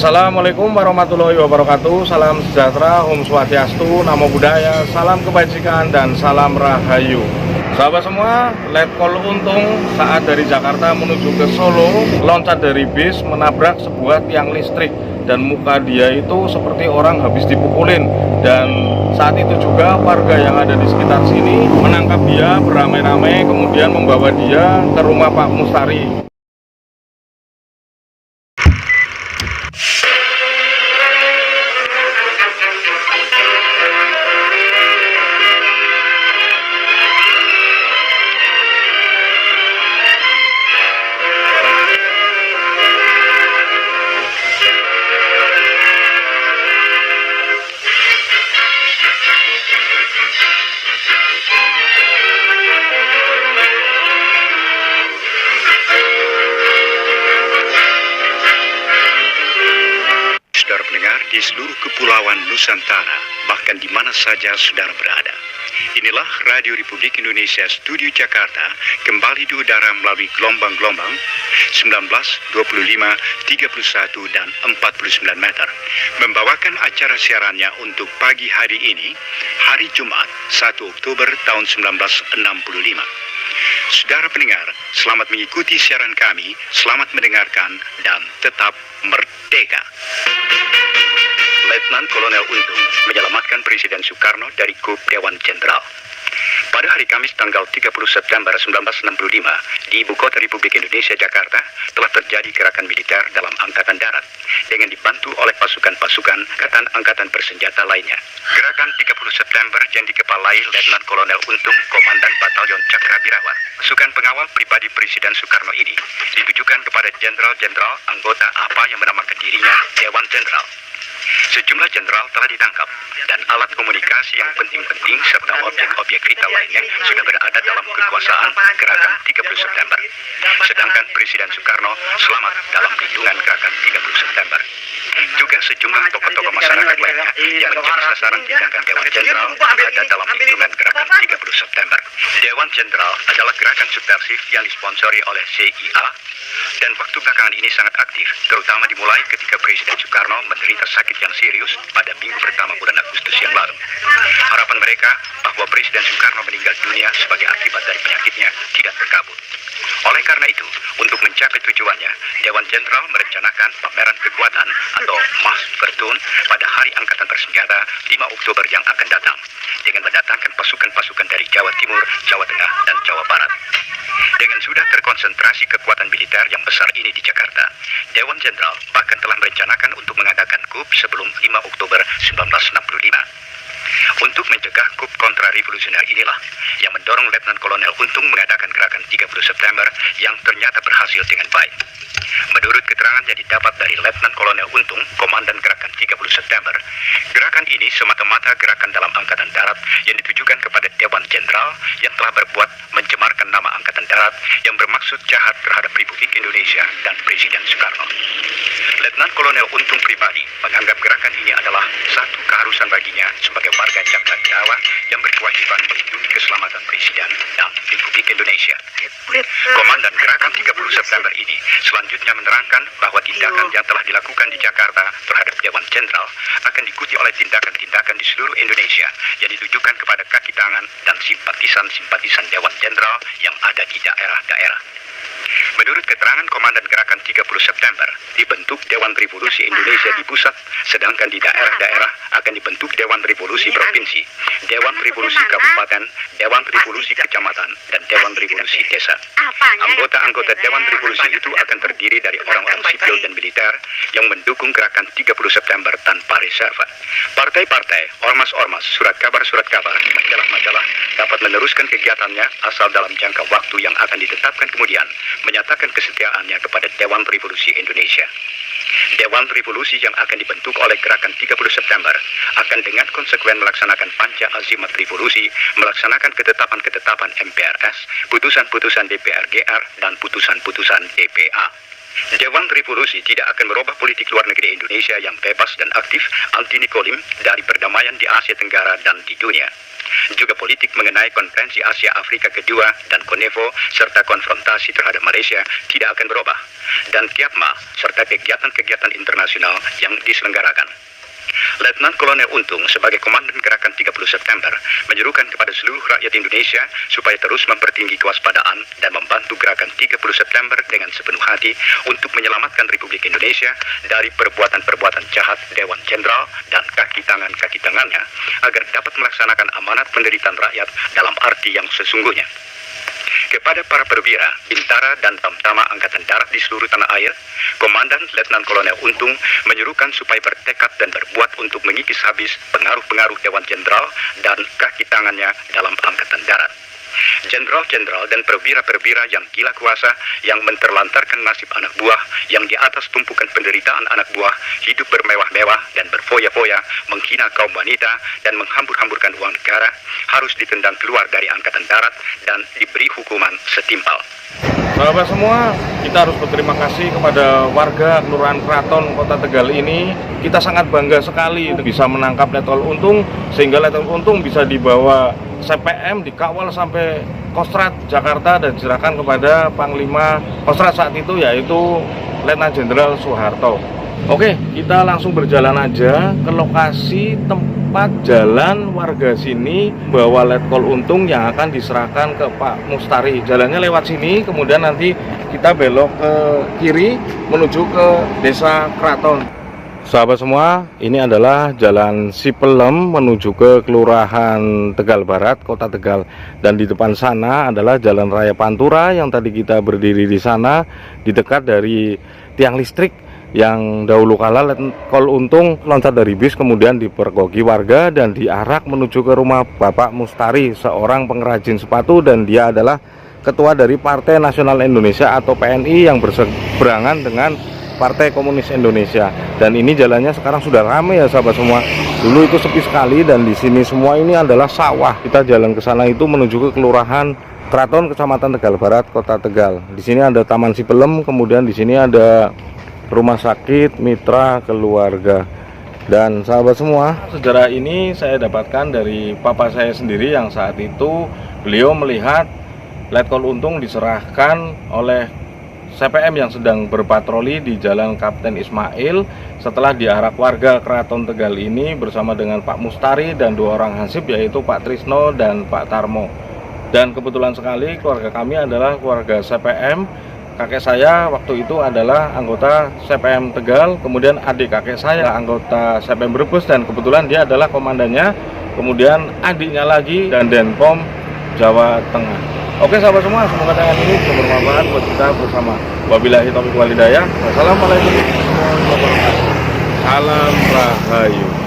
Assalamualaikum warahmatullahi wabarakatuh. Salam sejahtera, Om Swastiastu, Namo Buddhaya, salam kebajikan dan salam rahayu. Sahabat semua, Letkol Untung saat dari Jakarta menuju ke Solo loncat dari bis menabrak sebuah tiang listrik dan muka dia itu seperti orang habis dipukulin. Dan saat itu juga warga yang ada di sekitar sini menangkap dia beramai-ramai, kemudian membawa dia ke rumah Pak Mustari. Di seluruh kepulauan Nusantara, bahkan di mana saja saudara berada. Inilah Radio Republik Indonesia Studio Jakarta, kembali di udara melalui gelombang-gelombang 19, 25, 31, dan 49 meter. Membawakan acara siarannya untuk pagi hari ini, hari Jumat, 1 Oktober tahun 1965. Saudara pendengar, selamat mengikuti siaran kami, selamat mendengarkan, dan tetap merdeka. Letnan Kolonel Untung menyelamatkan Presiden Soekarno dari coup Dewan Jenderal. Pada hari Kamis tanggal 30 September 1965, di Ibu Kota Republik Indonesia, Jakarta, telah terjadi gerakan militer dalam Angkatan Darat dengan dibantu oleh pasukan-pasukan angkatan bersenjata lainnya. Gerakan 30 September yang dikepalai Letnan Kolonel Untung, Komandan Batalion Cakrabirawa. Pasukan pengawal pribadi Presiden Soekarno ini ditujukan kepada jenderal-jenderal anggota apa yang menamakan dirinya Dewan Jenderal. Sejumlah jenderal telah ditangkap dan alat komunikasi yang penting-penting serta objek-objek vital lainnya sudah berada dalam kekuasaan gerakan 30 September. Sedangkan Presiden Soekarno selamat dalam lindungan gerakan 30 September. Juga sejumlah tokoh-tokoh masyarakat lainnya yang menjadi sasaran tindakan Dewan Jenderal ada dalam lindungan gerakan 30 September. Dewan Jenderal adalah gerakan subversif yang disponsori oleh CIA dan waktu belakangan ini sangat aktif, terutama dimulai ketika Presiden Soekarno menderita sakit yang serius pada minggu pertama bulan Agustus yang lalu. Harapan mereka bahwa Presiden Soekarno meninggal dunia sebagai akibat dari penyakitnya tidak terkabul. Oleh karena itu, untuk mencapai tujuannya, Dewan Jenderal merencanakan pameran kekuatan atau Massvertun pada Hari Angkatan Bersenjata 5 Oktober yang akan datang, dengan mendatangkan pasukan-pasukan dari Jawa Timur, Jawa Tengah, dan Jawa Barat. Dengan sudah terkonsentrasi kekuatan militer yang besar ini di Jakarta, Dewan Jenderal bahkan telah merencanakan untuk mengadakan coup sebelum 5 Oktober 1965. Untuk mencegah coup kontra-revolusioner inilah yang mendorong Letnan Kolonel Untung mengadakan gerakan 30 September yang ternyata berhasil dengan baik. Menurut keterangan yang didapat dari Letnan Kolonel Untung, Komandan Gerakan 30 September, gerakan ini semata-mata gerakan dalam Angkatan Darat yang ditujukan kepada Dewan Jenderal yang telah berbuat mencemarkan nama Angkatan Darat yang bermaksud jahat terhadap Republik Indonesia dan Presiden Soekarno. Letnan Kolonel Untung pribadi menganggap gerakan ini adalah satu keharusan baginya sebagai warga Jakarta yang berkewajiban melindungi keselamatan Presiden dan Republik Indonesia. Komandan Gerakan 30 September ini selanjutnya menerangkan bahwa tindakan yang telah dilakukan di Jakarta terhadap Dewan Jenderal akan diikuti oleh tindakan-tindakan di seluruh Indonesia yang ditujukan kepada kaki tangan dan simpatisan-simpatisan Dewan Jenderal yang ada di daerah-daerah. Menurut keterangan Komandan Gerakan 30 September, dibentuk Dewan Revolusi Indonesia di pusat, sedangkan di daerah-daerah akan dibentuk Dewan Revolusi Provinsi, Dewan Revolusi Kabupaten, Dewan Revolusi Kecamatan, dan Dewan Revolusi Desa. Anggota-anggota Dewan Revolusi itu akan terdiri dari orang-orang sipil dan militer yang mendukung Gerakan 30 September tanpa reserve. Partai-partai, ormas-ormas, surat kabar, majalah-majalah dapat meneruskan kegiatannya asal dalam jangka waktu yang akan ditetapkan kemudian menyatakan kesetiaannya kepada Dewan Revolusi Indonesia. Dewan Revolusi yang akan dibentuk oleh Gerakan 30 September akan dengan konsekuen melaksanakan panca azimat revolusi, melaksanakan ketetapan-ketetapan MPRS, putusan-putusan DPR GR, dan putusan-putusan DPA. Dewan Revolusi tidak akan merubah politik luar negeri Indonesia yang bebas dan aktif anti-Nikolim dari perdamaian di Asia Tenggara dan di dunia. Juga politik mengenai Konferensi Asia Afrika kedua dan Konevo serta konfrontasi terhadap Malaysia tidak akan berubah. Dan KIAPMA serta kegiatan-kegiatan internasional yang diselenggarakan. Letnan Kolonel Untung sebagai Komandan Gerakan 30 September menyerukan kepada seluruh rakyat Indonesia supaya terus mempertinggi kewaspadaan dan membantu Gerakan 30 September dengan sepenuh hati untuk menyelamatkan Republik Indonesia dari perbuatan-perbuatan jahat Dewan Jenderal dan kaki tangannya agar dapat melaksanakan amanat penderitaan rakyat dalam arti yang sesungguhnya. Kepada para perwira, bintara, dan tamtama Angkatan Darat di seluruh tanah air, Komandan Letnan Kolonel Untung menyerukan supaya bertekad dan berbuat untuk mengikis habis pengaruh-pengaruh Dewan Jenderal dan kaki tangannya dalam Angkatan Darat. Jenderal-jenderal dan perwira-perwira yang gila kuasa yang menterlantarkan nasib anak buah yang di atas tumpukan penderitaan anak buah hidup bermewah-mewah dan berfoya-foya, menghina kaum wanita dan menghambur-hamburkan uang negara harus ditendang keluar dari Angkatan Darat dan diberi hukuman setimpal. Sahabat semua, kita harus berterima kasih kepada warga Kelurahan Kraton Kota Tegal ini. Kita sangat bangga sekali bisa menangkap Letkol Untung, sehingga Letkol Untung bisa dibawa CPM, dikawal sampai Kostrad Jakarta dan diserahkan kepada Panglima Kostrad saat itu, yaitu Letnan Jenderal Soeharto. Oke, kita langsung berjalan aja ke lokasi tempat jalan warga sini bawa Letkol Untung yang akan diserahkan ke Pak Mustari. Jalannya lewat sini, kemudian nanti kita belok ke kiri menuju ke Desa Kraton. Sahabat semua, ini adalah Jalan Sipelem menuju ke Kelurahan Tegal Barat, Kota Tegal. Dan di depan sana adalah Jalan Raya Pantura yang tadi kita berdiri di sana, di dekat dari tiang listrik yang dahulu kala Letkol Untung loncat dari bis kemudian dipergoki warga dan diarak menuju ke rumah Bapak Mustari, seorang pengrajin sepatu, dan dia adalah ketua dari Partai Nasional Indonesia atau PNI yang berseberangan dengan Partai Komunis Indonesia. Dan ini jalannya sekarang sudah ramai ya sahabat semua. Dulu itu sepi sekali dan di sini semua ini adalah sawah. Kita jalan ke sana itu menuju ke Kelurahan Kraton, Kecamatan Tegal Barat, Kota Tegal. Di sini ada Taman Sipelem, kemudian di sini ada Rumah Sakit Mitra Keluarga. Dan sahabat semua, sejarah ini saya dapatkan dari papa saya sendiri yang saat itu beliau melihat Letkol Untung diserahkan oleh CPM yang sedang berpatroli di Jalan Kapten Ismail setelah diarak warga Kraton Tegal ini bersama dengan Pak Mustari dan dua orang hansip, yaitu Pak Trisno dan Pak Tarmo. Dan kebetulan sekali keluarga kami adalah keluarga CPM. Kakek saya waktu itu adalah anggota CPM Tegal, kemudian adik kakek saya anggota CPM Brebes dan kebetulan dia adalah komandannya, kemudian adiknya lagi dan Denpom Jawa Tengah. Oke sahabat semua, semoga tayangan ini bisa bermanfaat buat kita bersama. Wabillahi taufiq wal hidayah. Wassalamualaikum warahmatullahi wabarakatuh. Salam Rahayu.